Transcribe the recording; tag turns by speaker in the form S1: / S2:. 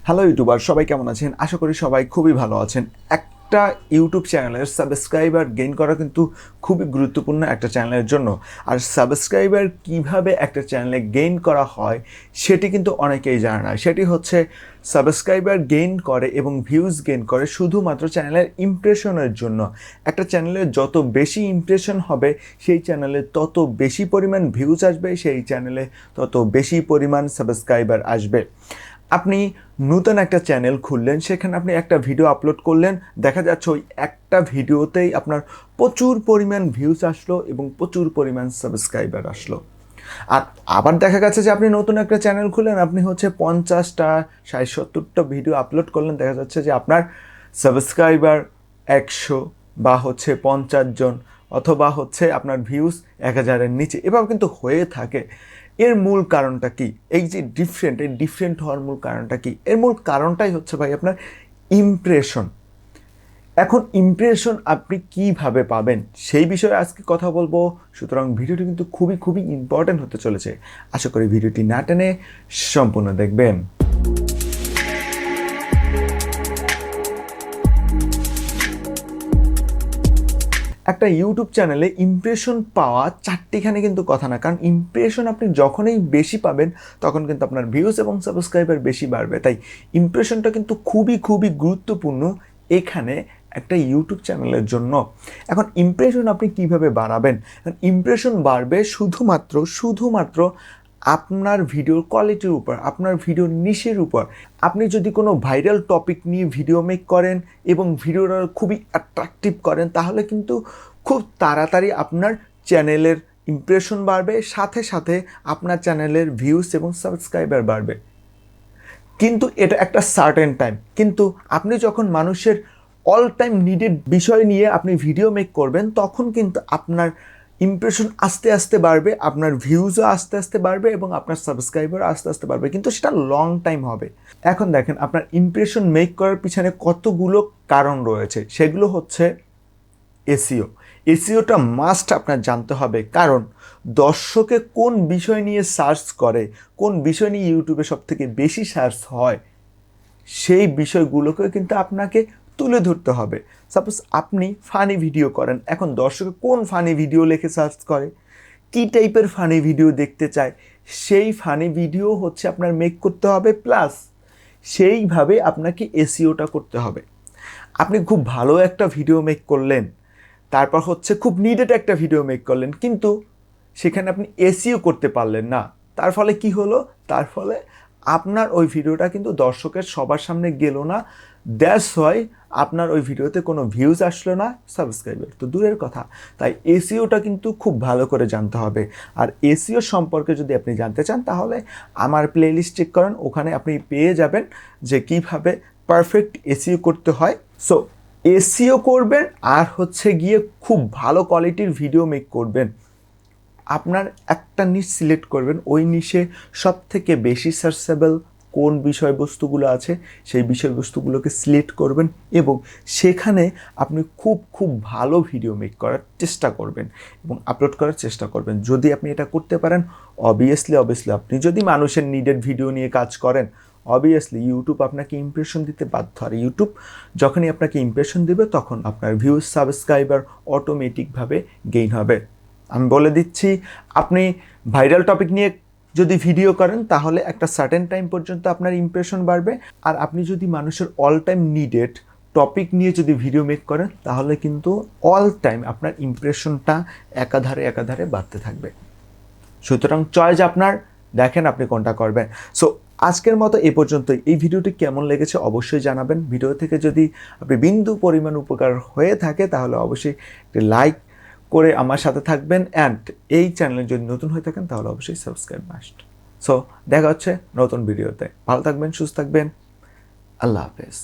S1: Hello YouTuber, সবাই কেমন আছেন? আশা করি সবাই খুবই ভালো আছেন। একটা ইউটিউব চ্যানেলের সাবস্ক্রাইবার গেইন করা কিন্তু খুবই গুরুত্বপূর্ণ একটা চ্যানেলের জন্য। আর সাবস্ক্রাইবার কিভাবে একটা চ্যানেলে গেইন করা হয় সেটি কিন্তু অনেকেই জানে না। সেটি হচ্ছে সাবস্ক্রাইবার গেইন করে এবং ভিউজ গেইন করে শুধুমাত্র চ্যানেলের ইমপ্রেশনের জন্য। একটা চ্যানেলের যত বেশি ইমপ্রেশন হবে সেই চ্যানেলে তত বেশি পরিমাণ ভিউজ আসবে, সেই চ্যানেলে তত বেশি পরিমাণ সাবস্ক্রাইবার আসবে। আপনি নতুন একটা চ্যানেল খুললেন, সেখানে আপনি একটা ভিডিও আপলোড করলেন, দেখা যাচ্ছে ওই একটা ভিডিওতেই আপনার প্রচুর পরিমাণ ভিউজ আসলো এবং প্রচুর পরিমাণ সাবস্ক্রাইবার আসলো। আর আবার দেখা গেছে যে আপনি নতুন একটা চ্যানেল খুললেন, আপনি হচ্ছে 50টা 60-70টা ভিডিও আপলোড করলেন, দেখা যাচ্ছে যে আপনার সাবস্ক্রাইবার 100 বা হচ্ছে 50 জন, অথবা হচ্ছে আপনার ভিউজ 1000-এর নিচে। এভাবে কিন্তু হয়ে থাকে। এর মূল কারণটা কি? এই যে ডিফারেন্ট হওয়ার মূল কারণটা কি? এর মূল কারণটাই হচ্ছে ভাই আপনার ইমপ্রেশন। এখন ইমপ্রেশন আপনি কিভাবে পাবেন সেই বিষয়ে আজকে কথা বলবো। সুতরাং ভিডিওটি কিন্তু খুবই ইম্পর্টেন্ট হতে চলেছে। আশা করি ভিডিওটি না টেনে সম্পূর্ণ দেখবেন। একটা ইউটিউব চ্যানেলে ইমপ্রেশন পাওয়া চারটিখানে কিন্তু কথা না, কারণ ইমপ্রেশন আপনি যখনই বেশি পাবেন তখন কিন্তু আপনার ভিউজ এবং সাবস্ক্রাইবার বেশি বাড়বে। তাই ইমপ্রেশনটা কিন্তু খুবই গুরুত্বপূর্ণ এখানে একটা ইউটিউব চ্যানেলের জন্য। এখন ইমপ্রেশন আপনি কিভাবে বাড়াবেন? ইমপ্রেশন বাড়বে শুধুমাত্র আপনার ভিডিওর কোয়ালিটির উপর, আপনার ভিডিওর নিশের উপর। আপনি যদি কোনো ভাইরাল টপিক নিয়ে ভিডিও মেক করেন এবং ভিডিওটা খুবই অ্যাট্রাকটিভ করেন, তাহলে কিন্তু খুব তাড়াতাড়ি আপনার চ্যানেলের ইমপ্রেশন বাড়বে, সাথে আপনার চ্যানেলের ভিউস এবং সাবস্ক্রাইবার বাড়বে। কিন্তু এটা একটা সার্টেন টাইম। কিন্তু আপনি যখন মানুষের অল টাইম নিডেড বিষয় নিয়ে আপনি ভিডিও মেক করবেন, তখন কিন্তু আপনার ইমপ্রেশন আস্তে বাড়বে, আপনার ভিউজও আস্তে বাড়বে এবং আপনার সাবস্ক্রাইবারও আস্তে বাড়বে, কিন্তু সেটা লং টাইম হবে। এখন দেখেন, আপনার ইমপ্রেশন মেক করার পিছনে কতগুলো কারণ রয়েছে। সেগুলো হচ্ছে এসইও। এসইওটা মাস্ট আপনার জানতে হবে, কারণ দর্শকে কোন বিষয় নিয়ে সার্চ করে, কোন বিষয় নিয়ে ইউটিউবে সবথেকে বেশি সার্চ হয়, সেই বিষয়গুলোকে কিন্তু আপনাকে তুলে ধরতে হবে। সাপোজ আপনি ফানি ভিডিও করেন, এখন দর্শকে কোন ফানি ভিডিও লিখে সার্চ করে, কী টাইপের ফানি ভিডিও দেখতে চায়, সেই ফানি ভিডিও হচ্ছে আপনার মেক করতে হবে, প্লাস সেইভাবে আপনাকে এসইওটা করতে হবে। আপনি খুব ভালো একটা ভিডিও মেক করলেন, তারপর হচ্ছে খুব নিডেড একটা ভিডিও মেক করলেন, কিন্তু সেখানে আপনি এসইও করতে পারলেন না। তার ফলে কি হলো? তার ফলে আপনার ওই ভিডিওটা কিন্তু দর্শকের সবার সামনে গেল না। দ্যাটস ওয়াই আপনার ওই ভিডিওতে কোনো ভিউজ আসলো না, সাবস্ক্রাইবার তো দূরের কথা। তাই এসইওটা কিন্তু খুব ভালো করে জানতে হবে। আর এসইও সম্পর্কে যদি আপনি জানতে চান, তাহলে আমার প্লেলিস্ট চেক করেন, ওখানে আপনি পেয়ে যাবেন যে কিভাবে পারফেক্ট এসইও করতে হয়। সো এসইও করবেন, আর হচ্ছে গিয়ে খুব ভালো কোয়ালিটির ভিডিও মেক করবেন। আপনার একটা নিশ সিলেক্ট করবেন, ওই নিশে সবথেকে বেশি সার্চেবল কোন বিষয়বস্তুগুলো আছে সেই বিষয়বস্তুগুলোকে সিলেক্ট করবেন এবং সেখানে আপনি খুব ভালো ভিডিও মেক করার চেষ্টা করবেন এবং আপলোড করার চেষ্টা করবেন। যদি আপনি এটা করতে পারেন, অবভিয়াসলি আপনি যদি মানুষের নিডেড ভিডিও নিয়ে কাজ করেন, অবভিয়াসলি ইউটিউব আপনাকে ইমপ্রেশন দিতে বাধ্য। আর ইউটিউব যখনই আপনাকে ইমপ্রেশন দেবে, তখন আপনার ভিউজ সাবস্ক্রাইবার অটোমেটিকভাবে গেইন হবে। আমি বলে দিচ্ছি, আপনি ভাইরাল টপিক নিয়ে যদি ভিডিও করেন, তাহলে একটা সার্টেন টাইম পর্যন্ত আপনার ইমপ্রেশন বাড়বে। আর আপনি যদি মানুষের অল টাইম নিডেড টপিক নিয়ে যদি ভিডিও মেক করেন, তাহলে কিন্তু অল টাইম আপনার ইমপ্রেশনটা একাধারে বাড়তে থাকবে। সুতরাং চয়েস আপনার, দেখেন আপনি কোনটা করবেন। সো আজকের মতো এ পর্যন্তই। এই ভিডিওটি কেমন লেগেছে অবশ্যই জানাবেন। ভিডিও থেকে যদি আপনি বিন্দু পরিমাণ উপকার হয়ে থাকে, তাহলে অবশ্যই একটি লাইক করে আমার সাথে থাকবেন। অ্যান্ড এই চ্যানেলে যদি নতুন হয়ে থাকেন, তাহলে অবশ্যই সাবস্ক্রাইব মাস্ট। সো দেখা হচ্ছে নতুন ভিডিওতে। ভালো থাকবেন, সুস্থ থাকবেন। আল্লাহ হাফেজ।